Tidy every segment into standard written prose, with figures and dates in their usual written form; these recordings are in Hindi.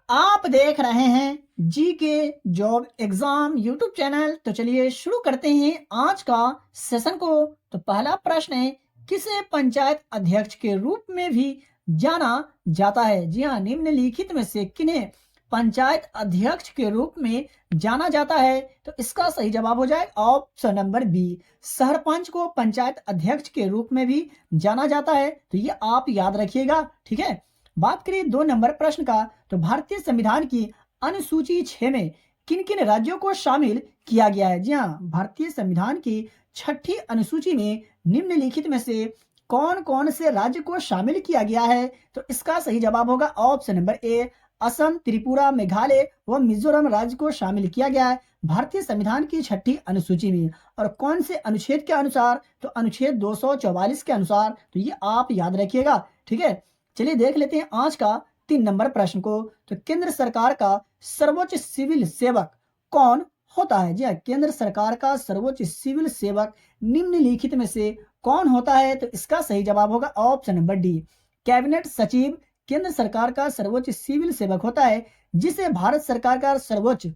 आप देख रहे हैं जी के जॉब एग्जाम यूट्यूब चैनल। तो चलिए शुरू करते हैं आज का सेशन को। तो पहला प्रश्न है, किसे पंचायत अध्यक्ष के रूप में भी जाना जाता है? जी हाँ, निम्नलिखित में से किन्हें पंचायत अध्यक्ष के रूप में जाना जाता है? तो इसका सही जवाब हो जाएगा ऑप्शन नंबर बी, सरपंच को पंचायत अध्यक्ष के रूप में भी जाना जाता है। तो ये आप याद रखिएगा, ठीक है। बात करें 2 नंबर प्रश्न का, तो भारतीय संविधान की अनुसूची 6 में किन किन राज्यों को शामिल किया गया है? जी हाँ, भारतीय संविधान की 6ठी अनुसूची में निम्नलिखित में से कौन कौन से राज्य को शामिल किया गया है? तो इसका सही जवाब होगा option number A, Assam, Tripura, Meghalaya व मिजोरम राज्य को शामिल किया गया है भारतीय संविधान की 6ठी अनुसूची में। और कौन से अनुच्छेद के अनुसार? तो अनुच्छेद 244 के अनुसार। तो ये आप याद रखिएगा, ठीक है। चलिए देख लेते हैं आज का 3 नंबर प्रश्न को। तो केंद्र सरकार का सर्वोच्च सिविल सेवक कौन होता है? जी हाँ, केंद्र सरकार का सर्वोच्च सिविल सेवक निम्नलिखित में से कौन होता है? तो इसका सही जवाब होगा ऑप्शन नंबर डी, कैबिनेट सचिव केंद्र सरकार का सर्वोच्च सिविल सेवक होता है, जिसे भारत सरकार का सर्वोच्च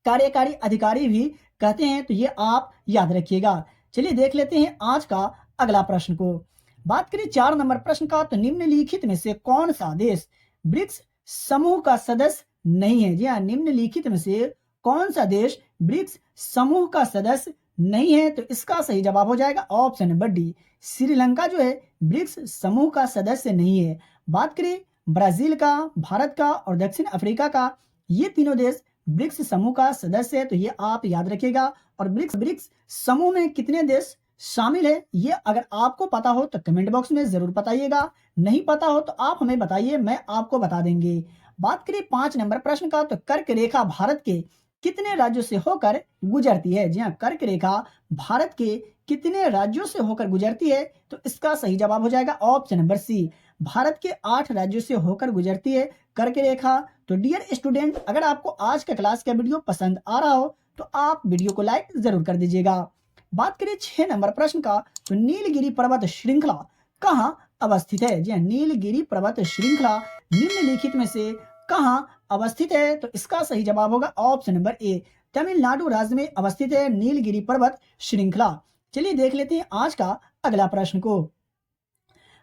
कार्यकारी अधिकारी भी कहते हैं। तो ये आप याद रखिएगा। चलिए देख लेते हैं आज का अगला प्रश्न को। बात करें 4 नंबर प्रश्न का, तो निम्नलिखित में से कौन सा देश ब्रिक्स समूह का सदस्य नहीं है? जी हाँ, निम्नलिखित में से कौन सा देश ब्रिक्स समूह का सदस्य नहीं है? तो इसका सही जवाब हो जाएगा ऑप्शन नंबर डी, श्रीलंका जो है ब्रिक्स समूह का सदस्य नहीं है। बात करें ब्राजील का, भारत का और दक्षिण अफ्रीका का, ये तीनों देश ब्रिक्स समूह का सदस्य है। तो ये आप याद रखिएगा। और ब्रिक्स समूह में कितने देश शामिल है, ये अगर आपको पता हो तो कमेंट बॉक्स में जरूर बताइएगा, नहीं पता हो तो आप हमें बताइए, मैं आपको बता देंगे। बात करें 5 नंबर प्रश्न का, तो कर्क रेखा भारत के कितने राज्यों से होकर गुजरती है? जी हाँ, कर्क रेखा भारत के कितने राज्यों से होकर गुजरती है? तो इसका सही जवाब हो जाएगा ऑप्शन नंबर सी, भारत के 8 राज्यों से होकर गुजरती है कर्क रेखा। तो डियर स्टूडेंट, अगर आपको आज का क्लास का वीडियो पसंद आ रहा हो तो आप वीडियो को लाइक जरूर कर दीजिएगा। बात करें 6 नंबर प्रश्न का, तो नीलगिरी पर्वत श्रृंखला कहाँ अवस्थित है? जी हाँ, नीलगिरी पर्वत श्रृंखला निम्नलिखित में से कहाँ अवस्थित है? तो इसका सही जवाब होगा ऑप्शन नंबर ए, तमिलनाडु राज्य में अवस्थित है नीलगिरी पर्वत श्रृंखला। चलिए देख लेते हैं आज का अगला प्रश्न को।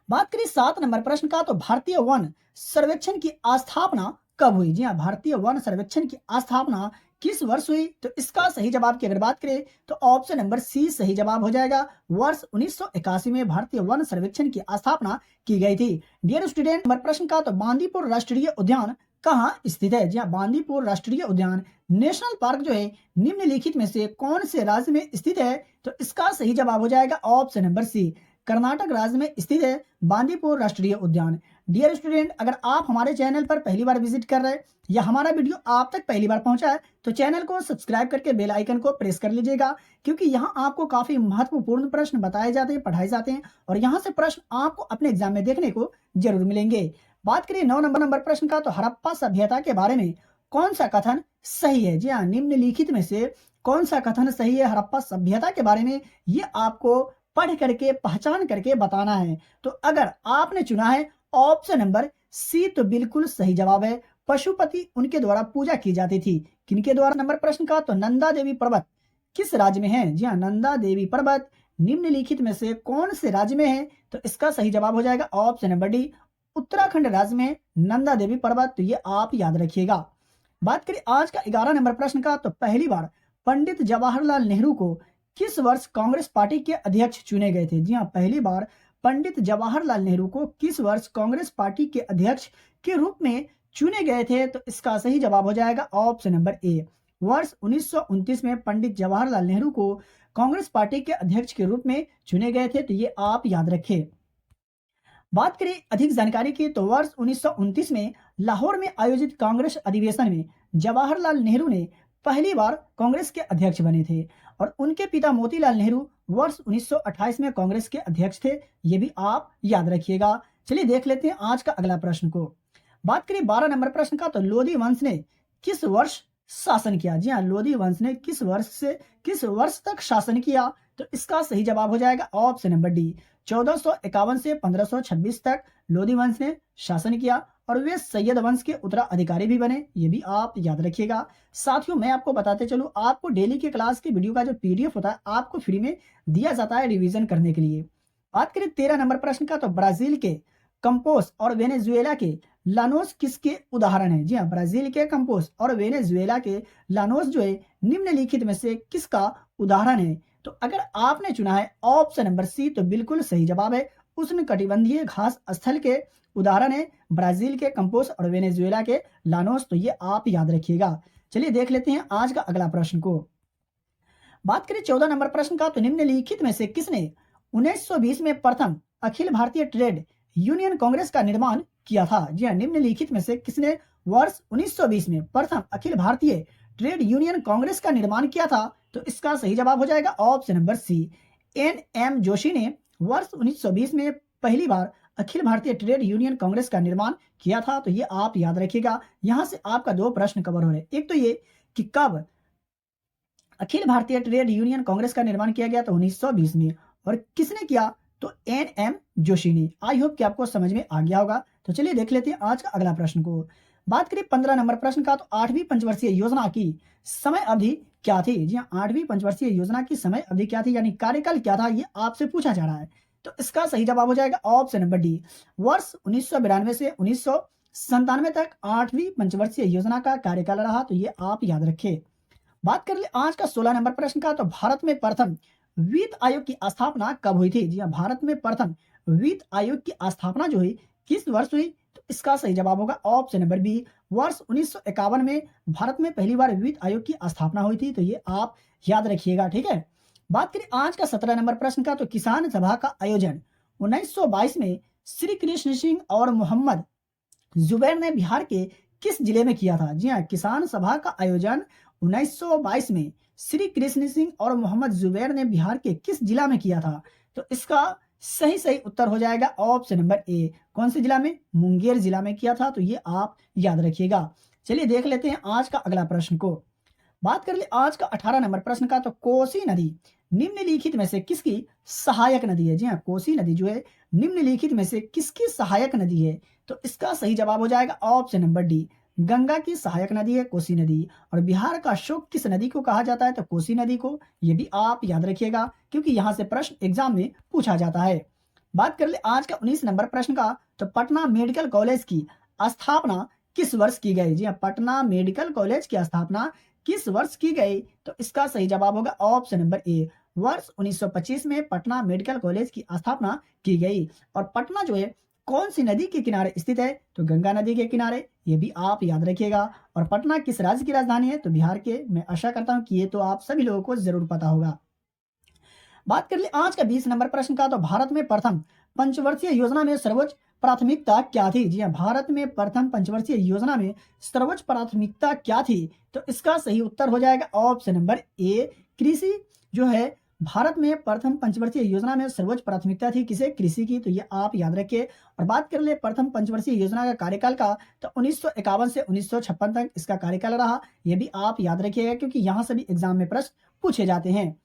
बात करें 7 नंबर प्रश्न का, तो भारतीय वन सर्वेक्षण की स्थापना कब हुई? जी हाँ, भारतीय वन सर्वेक्षण की स्थापना किस वर्ष हुई? तो इसका सही जवाब की अगर बात करें तो ऑप्शन नंबर सी सही जवाब हो जाएगा। वर्ष 1981 में भारतीय वन सर्वेक्षण की स्थापना की गई थी। डियर स्टूडेंट, नंबर प्रश्न का, तो बांदीपुर राष्ट्रीय उद्यान कहाँ स्थित है? जी हाँ, बांदीपुर राष्ट्रीय उद्यान नेशनल पार्क जो है निम्नलिखित में से कौन से राज्य में स्थित है? तो इसका सही जवाब हो जाएगा ऑप्शन नंबर सी, कर्नाटक राज्य में स्थित है बांदीपुर राष्ट्रीय उद्यान। डियर स्टूडेंट, अगर आप हमारे चैनल पर पहली बार विजिट कर रहे हैं या हमारा वीडियो आप तक पहली बार पहुंचा है तो चैनल को सब्सक्राइब करके बेल आइकन को प्रेस कर लीजिएगा, क्योंकि यहाँ आपको काफी महत्वपूर्ण प्रश्न बताए जाते हैं, पढ़ाए जाते हैं और यहाँ से प्रश्न आपको अपने एग्जाम में देखने को जरूर मिलेंगे। बात करें 9 नंबर प्रश्न का, तो हड़प्पा सभ्यता के बारे में कौन सा कथन सही है? जी हाँ, निम्नलिखित में से कौन सा कथन सही है हड़प्पा सभ्यता के बारे में? ये आपको पढ़ करके पहचान करके बताना है। तो अगर आपने चुना है ऑप्शन नंबर सी तो बिल्कुल सही जवाब है, पशुपति उनके द्वारा पूजा की जाती थी। किनके द्वारा? नंबर प्रश्न का, तो नंदा देवी पर्वत किस राज्य में है? जी हाँ, नंदा देवी पर्वत निम्नलिखित में से कौन से राज्य में है? तो इसका सही जवाब हो जाएगा ऑप्शन नंबर डी, उत्तराखंड राज्य में नंदा देवी पर्वत। तो ये आप याद रखिएगा। बात करें आज का 11 नंबर प्रश्न का, तो पहली बार पंडित जवाहरलाल नेहरू को किस वर्ष कांग्रेस पार्टी के अध्यक्ष चुने गए थे? जी हाँ, पहली बार पंडित जवाहरलाल नेहरू को किस वर्ष कांग्रेस पार्टी के अध्यक्ष के रूप में चुने गए थे? तो इसका सही जवाब हो जाएगा ऑप्शन नंबर ए, वर्ष 1929 में पंडित जवाहरलाल नेहरू को कांग्रेस पार्टी के अध्यक्ष के रूप में चुने गए थे। तो ये आप याद रखें। बात करें अधिक जानकारी की, तो वर्ष 1929 में लाहौर में आयोजित कांग्रेस अधिवेशन में जवाहरलाल नेहरू ने पहली बार कांग्रेस के अध्यक्ष बने थे और उनके पिता मोतीलाल नेहरू वर्ष 1928 में कांग्रेस के अध्यक्ष थे। ये भी आप याद रखिएगा। चलिए देख लेते हैं आज का अगला प्रश्न को। बात करें 12 नंबर प्रश्न का, तो लोधी वंश ने किस वर्ष शासन किया? जी हाँ, लोधी वंश ने किस वर्ष तक शासन किया? तो इसका सही जवाब हो जाएगा ऑप्शन नंबर डी, 1451 से 1526 तक लोधी वंश ने शासन किया। और वे सैयद वंश के उत्तराधिकारी भी बने, ये भी आप याद रखिएगा। साथियों मैं आपको बताते चलूं, आपको डेली के क्लास के वीडियो का जो पीडीएफ होता है आपको फ्री में दिया जाता है रिवीजन करने के लिए। बात करें 13 नंबर प्रश्न का, तो ब्राजील के कंपोस और वेनेजुएला के लानोस किसके उदाहरण है? जी हाँ, ब्राजील के कंपोस और वेनेजुएला के लानोस जो है निम्नलिखित में से किसका उदाहरण है? तो अगर आपने चुना है ऑप्शन नंबर सी तो बिल्कुल सही जवाब है। उष्णकटिबंधीय घास स्थल के उदाहरण है ब्राजील के कंपोस और वेनेजुएला के लानोस, तो ये आप याद रखिएगा। चलिए देख लेते हैं आज का अगला प्रश्न को। बात करें 14 नंबर प्रश्न का, तो निम्नलिखित में से किसने 1920 में प्रथम अखिल भारतीय ट्रेड यूनियन कांग्रेस का निर्माण किया था? जी हाँ, निम्नलिखित में से किसने वर्ष 1920 में प्रथम अखिल भारतीय ट्रेड यूनियन कांग्रेस का निर्माण किया था? तो इसका सही जवाब हो जाएगा ऑप्शन नंबर सी, एन.एम. जोशी ने वर्ष 1920 में पहली बार अखिल भारतीय ट्रेड यूनियन कांग्रेस का निर्माण किया था। तो ये आप याद रखिएगा। यहां से आपका दो प्रश्न कवर हो रहे, एक तो ये कि कब अखिल भारतीय ट्रेड यूनियन कांग्रेस का निर्माण किया गया, तो 1920 में, और किसने किया, तो एन.एम. जोशी ने। आई होप कि आपको समझ में आ गया होगा। तो चलिए देख लेते हैं आज का अगला प्रश्न को। बात करें 15 नंबर प्रश्न का, तो 8वीं पंचवर्षीय योजना की समय अवधि क्या थी? जी हाँ, 8वीं पंचवर्षीय योजना की समय अवधि क्या थी, यानी कार्यकाल क्या था, ये आपसे पूछा जा रहा है। तो इसका सही जवाब हो जाएगा ऑप्शन नंबर डी, वर्ष 1992 से 1997 तक 8वीं पंचवर्षीय योजना का कार्यकाल रहा। तो ये आप याद रखें। बात कर ले आज का 16 नंबर प्रश्न का, तो भारत में प्रथम वित्त आयोग की स्थापना कब हुई थी? जी हाँ, भारत में प्रथम वित्त आयोग की स्थापना जो हुई किस वर्ष हुई? तो इसका सही जवाब होगा ऑप्शन नंबर बी, वर्ष 1951 में भारत में पहली बार वित्त आयोग की स्थापना हुई थी। तो ये आप याद रखिएगा, ठीक है। बात करें आज का 17 नंबर प्रश्न का, तो किसान सभा का आयोजन 1922 में श्री कृष्ण सिंह और मोहम्मद जुबैर ने बिहार के किस जिले में किया था? जी हाँ, किसान सभा का आयोजन 1922 में श्री कृष्ण सिंह और मोहम्मद जुबैर ने बिहार के किस जिला में किया था? तो इसका सही उत्तर हो जाएगा ऑप्शन नंबर ए, कौन से जिला में? मुंगेर जिला में किया था। तो ये आप याद रखिएगा। चलिए देख लेते हैं आज का अगला प्रश्न को। बात कर ले आज का 18 नंबर प्रश्न का, तो कोसी नदी निम्नलिखित में से किसकी सहायक नदी है? जी हाँ, कोसी नदी जो है निम्नलिखित में से किसकी सहायक नदी है? तो इसका सही जवाब हो जाएगा ऑप्शन नंबर डी, गंगा की सहायक नदी है कोसी नदी। और बिहार का शोक किस नदी को कहा जाता है? तो कोसी नदी को। ये भी आप याद रखिएगा क्योंकि यहां से प्रश्न एग्जाम में पूछा जाता है। बात कर ले आज का 19 नंबर प्रश्न का, तो पटना मेडिकल कॉलेज की स्थापना किस वर्ष की गई? जी हाँ, पटना मेडिकल कॉलेज की स्थापना किस वर्ष की गई? तो इसका सही जवाब होगा ऑप्शन नंबर ए, वर्ष 1925 में पटना मेडिकल कॉलेज की स्थापना की गई। और पटना जो है कौन सी नदी के किनारे स्थित है? तो गंगा नदी के किनारे। ये भी आप याद रखिएगा। और पटना किस राज्य की राजधानी है? तो बिहार के। मैं आशा करता हूं कि ये तो आप सभी लोगों को जरूर पता होगा। बात कर ले आज का 20 नंबर प्रश्न का, तो भारत में प्रथम पंचवर्षीय योजना में सर्वोच्च प्राथमिकता क्या थी? जी हाँ, भारत में प्रथम पंचवर्षीय योजना में सर्वोच्च प्राथमिकता क्या थी? तो इसका सही उत्तर हो जाएगा ऑप्शन नंबर ए, कृषि जो है। भारत में प्रथम पंचवर्षीय योजना में सर्वोच्च प्राथमिकता थी किसे? कृषि की। तो ये आप याद रखिए। और बात कर ले प्रथम पंचवर्षीय योजना का कार्यकाल का, तो 1951 से 1956 तक इसका कार्यकाल रहा। ये भी आप याद रखिएगा क्योंकि यहाँ से भी एग्जाम में प्रश्न पूछे जाते हैं।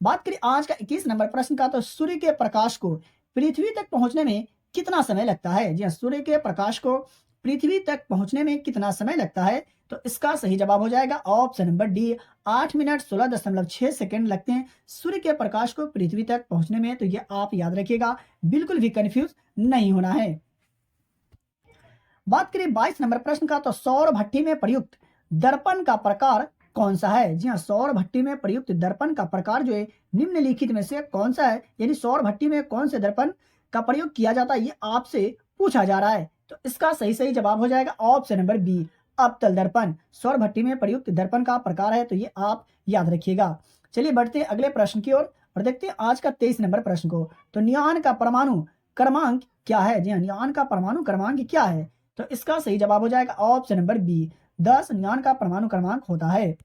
बात करें आज का 21 नंबर प्रश्न का, तो सूर्य के प्रकाश को पृथ्वी तक पहुंचने में कितना समय लगता है? जी हाँ, सूर्य के प्रकाश को पृथ्वी तक पहुंचने में कितना समय लगता है? तो इसका सही जवाब हो जाएगा option number D, 8 minute 16.6 second लगते हैं सूर्य के प्रकाश को पृथ्वी तक पहुंचने में। तो ये आप याद रखिएगा, बिल्कुल भी कंफ्यूज नहीं होना है। बात करें 22 नंबर प्रश्न का, तो सौर भट्टी में प्रयुक्त दर्पण का प्रकार कौन सा है? जी हाँ, सौर भट्टी में प्रयुक्त दर्पण का प्रकार जो है निम्नलिखित में से कौन सा है? यानी सौर भट्टी में कौन से दर्पण का प्रयोग किया जाता है, ये आपसे पूछा जा रहा है। तो इसका सही जवाब हो जाएगा ऑप्शन नंबर बी, अवतल दर्पण सौर भट्टी में प्रयुक्त दर्पण का प्रकार है। तो ये आप याद रखिएगा। चलिए बढ़ते हैं अगले प्रश्न की ओर और देखते हैं आज का 23 नंबर प्रश्न को। तो नियॉन का परमाणु क्रमांक क्या है? जी हाँ, नियॉन का परमाणु क्रमांक क्या है? तो इसका सही जवाब हो जाएगा ऑप्शन नंबर बी, 10 नियॉन का परमाणु क्रमांक होता है।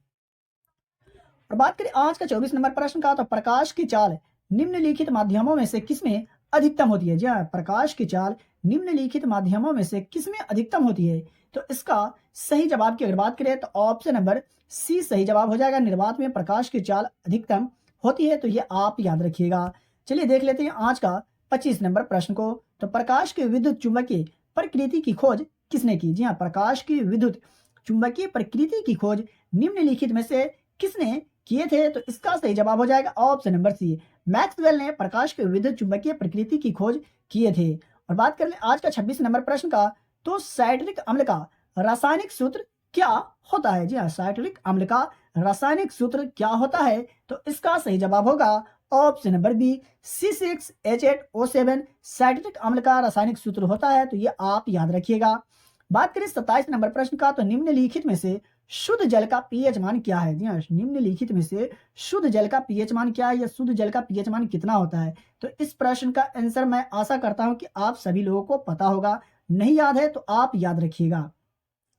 और बात करें आज का 24 नंबर प्रश्न का, तो प्रकाश की चाल निम्नलिखित माध्यमों में से किसमें अधिकतम होती है? जी हाँ, प्रकाश की चाल निम्नलिखित माध्यमों में से किसमें अधिकतम होती है? तो इसका सही जवाब की अगर बात करें तो ऑप्शन नंबर सी सही जवाब हो जाएगा, निर्वात में प्रकाश की चाल अधिकतम होती है। तो ये आप याद रखिएगा। चलिए देख लेते हैं आज का 25 नंबर प्रश्न को। तो प्रकाश के विद्युत चुंबकीय प्रकृति की खोज किसने की? जी हाँ, प्रकाश की विद्युत चुंबकीय प्रकृति की खोज निम्नलिखित में से किसने किए थे? तो इसका सही जवाब हो जाएगा ऑप्शन नंबर सी, मैक्सवेल ने प्रकाश की विद्युत चुंबकीय प्रकृति की खोज किए थे। और बात कर ले आज का 26 नंबर प्रश्न का, तो साइट्रिक अम्ल का रासायनिक सूत्र क्या होता है? जी हाँ, साइट्रिक अम्ल का रासायनिक सूत्र क्या होता है? तो इसका सही जवाब होगा option number B, C6H8O7 citric अम्ल का रासायनिक सूत्र होता है, तो ये आप याद रखिएगा। बात करें 27 नंबर प्रश्न का, तो निम्नलिखित में से शुद्ध जल का पीएच मान क्या है? जी हाँ, निम्नलिखित में से शुद्ध जल का पीएच मान क्या है या शुद्ध जल का पीएच मान कितना होता है? तो इस प्रश्न का आंसर मैं आशा करता हूं कि आप सभी लोगों को पता होगा, नहीं याद है तो आप याद रखिएगा।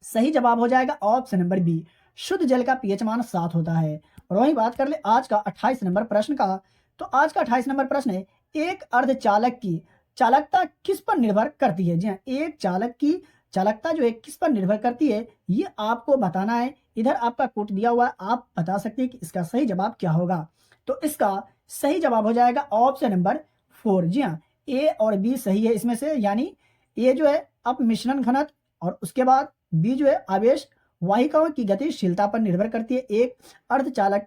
सही जवाब हो जाएगा ऑप्शन नंबर बी, शुद्ध जल का पीएच मान 7 होता है। और वहीं बात कर ले आज का 28 नंबर प्रश्न का, तो आज का 28 नंबर प्रश्न है, एक अर्धचालक की चालकता किस पर निर्भर करती है? जी हाँ, एक चालक की चालकता जो है किस पर निर्भर करती है, ये आपको बताना है। इधर आपका कोट दिया हुआ है, आप बता सकते हैं कि इसका सही जवाब क्या होगा। तो इसका सही जवाब हो जाएगा ऑप्शन नंबर 4। जी हाँ, ए और बी सही है इसमें से, यानी ए जो है अपमिश्रण घनत्व और उसके बाद बी जो है आवेश वाहिकाओं की गतिशीलता पर निर्भर करती है एक अर्धचालक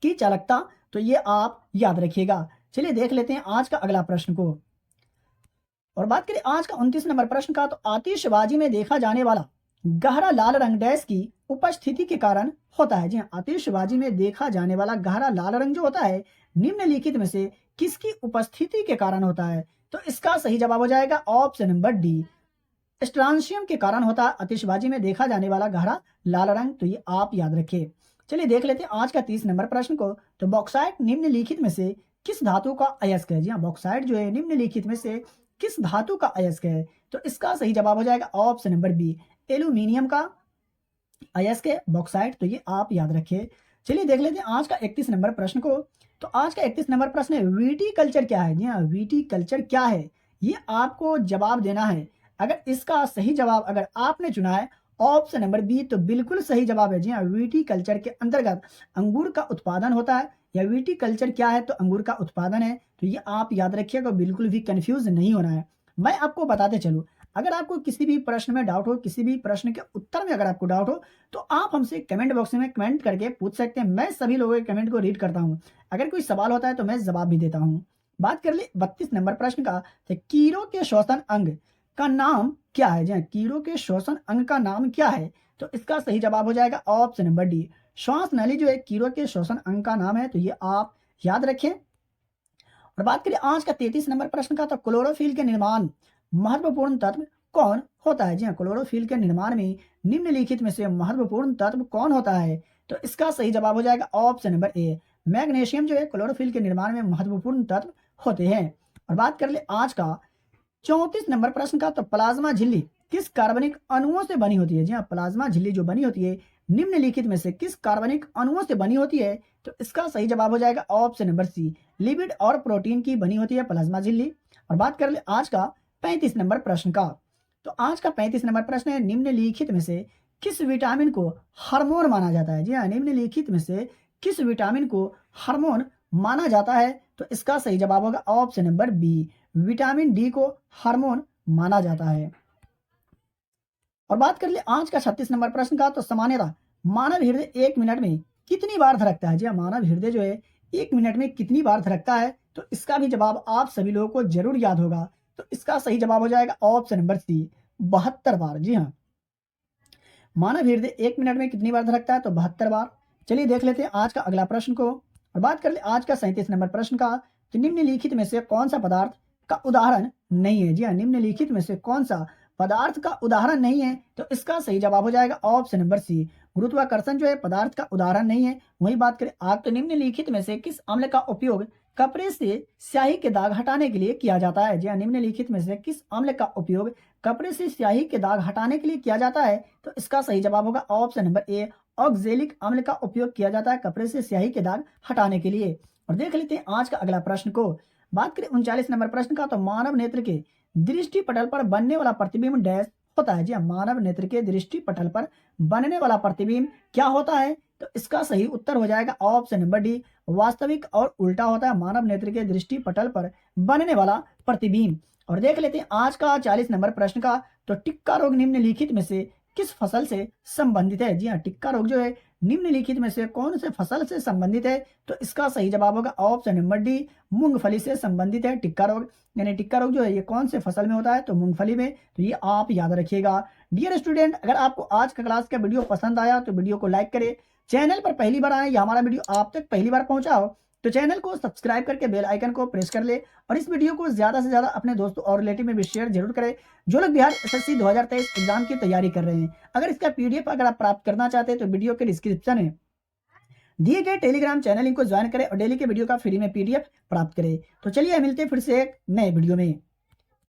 की चालकता। तो ये आप याद रखिएगा। चलिए देख लेते हैं आज का अगला प्रश्न को। और बात करें आज का 29 नंबर प्रश्न का, तो आतिशबाजी में देखा जाने वाला गहरा लाल रंग डैश की उपस्थिति के कारण होता है? जी हाँ, आतिशबाजी में देखा जाने वाला गहरा लाल रंग जो होता है निम्नलिखित में से किसकी उपस्थिति के कारण होता है? तो इसका सही जवाब हो जाएगा ऑप्शन नंबर डी, स्ट्रांशियम के कारण होता है आतिशबाजी में देखा जाने वाला गहरा लाल रंग। तो ये आप याद रखिए। चलिए देख लेते हैं आज का 30 नंबर प्रश्न को, तो बॉक्साइट निम्नलिखित में से किस धातु का अयस्क है? जी हाँ, बॉक्साइट जो है निम्नलिखित में से किस धातु का अयस्क है? तो इसका सही जवाब हो जाएगा ऑप्शन नंबर बी, एल्यूमिनियम का अयस्क है बॉक्साइट। तो ये आप याद रखिए। चलिए देख लेते हैं आज का 31 नंबर प्रश्न को, तो आज का 31 नंबर प्रश्न है, वीटी कल्चर क्या है? जी हाँ, वीटी कल्चर क्या है, ये आपको जवाब देना है। अगर इसका सही जवाब अगर आपने चुना है ऑप्शन नंबर बी, तो बिल्कुल सही जवाब है। जी हाँ, वीटी कल्चर के अंतर्गत अंगूर का उत्पादन होता है। या वीटी कल्चर क्या है? तो अंगूर का उत्पादन है। तो ये आप याद रखिएगा, बिल्कुल भी कंफ्यूज नहीं होना है। मैं आपको बताते चलूं, अगर आपको किसी भी प्रश्न में डाउट हो, किसी भी प्रश्न के उत्तर में अगर आपको डाउट हो, तो आप हमसे कमेंट बॉक्स में कमेंट करके पूछ सकते हैं। मैं सभी लोगों के कमेंट को रीड करता हूं। अगर कोई सवाल होता है तो मैं जवाब भी देता हूं। बात कर ले 32 नंबर प्रश्न का, तो कीड़ों के श्वसन अंग का नाम क्या है? जी हाँ, कीड़ों के श्वसन अंग का नाम क्या है? तो इसका सही जवाब हो जाएगा ऑप्शन नंबर डी, श्वास नली जो है कीड़ों के श्वसन अंग का नाम है। तो ये आप याद रखें। और बात करें आज का 33 नंबर प्रश्न का, तो क्लोरोफिल के निर्माण महत्वपूर्ण तत्व कौन होता है? जी हाँ, क्लोरोफिल के निर्माण में निम्नलिखित में से महत्वपूर्ण तत्व कौन होता है? तो इसका सही जवाब हो जाएगा ऑप्शन नंबर ए, मैग्नीशियम जो है क्लोरोफिल के निर्माण में महत्वपूर्ण तत्व होते हैं। और बात कर ले आज का 34 नंबर प्रश्न का, तो प्लाज्मा झिल्ली किस कार्बनिक अणुओं से बनी होती है? जी हाँ, प्लाज्मा झिल्ली जो बनी होती है निम्नलिखित में से किस कार्बनिक अणुओं से बनी होती है? तो इसका सही जवाब हो जाएगा ऑप्शन नंबर सी, लिपिड और प्रोटीन की बनी होती है प्लाज्मा झिल्ली। और बात कर ले आज का 35 नंबर प्रश्न का, तो आज का 35 नंबर प्रश्न है, निम्नलिखित में से किस विटामिन को हार्मोन माना जाता है? जी हाँ, निम्नलिखित में से किस विटामिन को हार्मोन माना जाता है? तो इसका सही जवाब होगा option number B, vitamin D को हार्मोन माना जाता है। और बात कर ले आज का 36 नंबर प्रश्न का, तो सामान्यतः मानव हृदय 1 मिनट में कितनी बार धड़कता है? जी हाँ, मानव हृदय जो है 1 मिनट में कितनी बार धड़कता है? तो इसका भी जवाब आप सभी लोगों को जरूर याद होगा। तो इसका सही जवाब हो जाएगा ऑप्शन नंबर सी, 72 बार। जी हाँ, मानव हृदय 1 मिनट में कितनी बार धड़कता है? तो 72 बार। चलिए देख लेते हैं आज का अगला प्रश्न को। और बात कर ले आज का 37 नंबर प्रश्न का, तो निम्नलिखित में से कौन सा पदार्थ का उदाहरण नहीं है? जी हाँ, निम्नलिखित में से कौन सा पदार्थ का उदाहरण नहीं है? तो इसका सही जवाब हो जाएगा ऑप्शन नंबर सी, गुरुत्वाकर्षण जो है पदार्थ का उदाहरण नहीं है। वही बात करें आग, तो निम्नलिखित में से किस अम्ल का उपयोग कपड़े से स्याही के दाग हटाने के लिए किया जाता है? जी हाँ, निम्नलिखित में से किस अम्ल का उपयोग कपड़े से स्याही के दाग हटाने के लिए किया जाता है? तो इसका सही जवाब होगा ऑप्शन नंबर ए, ऑक्जेलिक अम्ल का उपयोग किया जाता है कपड़े से स्याही के दाग हटाने के लिए। और देख लेते हैं आज का अगला प्रश्न को। बात करें 39 नंबर प्रश्न का, तो मानव नेत्र के दृष्टि पटल पर बनने वाला प्रतिबिंब डैश होता है? जी हाँ, मानव नेत्र के दृष्टि पटल पर बनने वाला प्रतिबिंब क्या होता है? तो इसका सही उत्तर हो जाएगा ऑप्शन नंबर डी, वास्तविक और उल्टा होता है मानव नेत्र के दृष्टि पटल पर बनने वाला प्रतिबिंब। और देख लेते हैं आज का 40 नंबर प्रश्न का, तो टिक्का रोग निम्नलिखित में से किस फसल से संबंधित है? जी हाँ, टिक्का रोग जो है निम्नलिखित में से कौन से फसल से संबंधित है? तो इसका सही जवाब होगा ऑप्शन नंबर डी, मूंगफली से संबंधित है टिक्का रोग। यानी टिक्का रोग जो है ये कौन से फसल में होता है? तो मूंगफली में। तो ये आप याद रखिएगा। डियर स्टूडेंट, अगर आपको आज का क्लास का वीडियो पसंद आया तो वीडियो को लाइक करें। चैनल पर पहली बार आए या हमारा वीडियो आप तक पहली बार पहुंचा हो तो चैनल को सब्सक्राइब करके बेल आइकन को प्रेस कर ले और इस वीडियो को ज्यादा से ज्यादा अपने दोस्तों और रिलेटिव में भी शेयर जरूर करें जो लोग बिहार एसएससी 2023 एग्जाम की तैयारी कर रहे हैं। अगर इसका पीडीएफ अगर आप प्राप्त करना चाहते हैं तो वीडियो के डिस्क्रिप्शन में दिए गए टेलीग्राम चैनल लिंक को ज्वाइन करें और डेली के वीडियो का फ्री में पीडीएफ प्राप्त करें। तो चलिए मिलते हैं फिर से एक नए वीडियो में।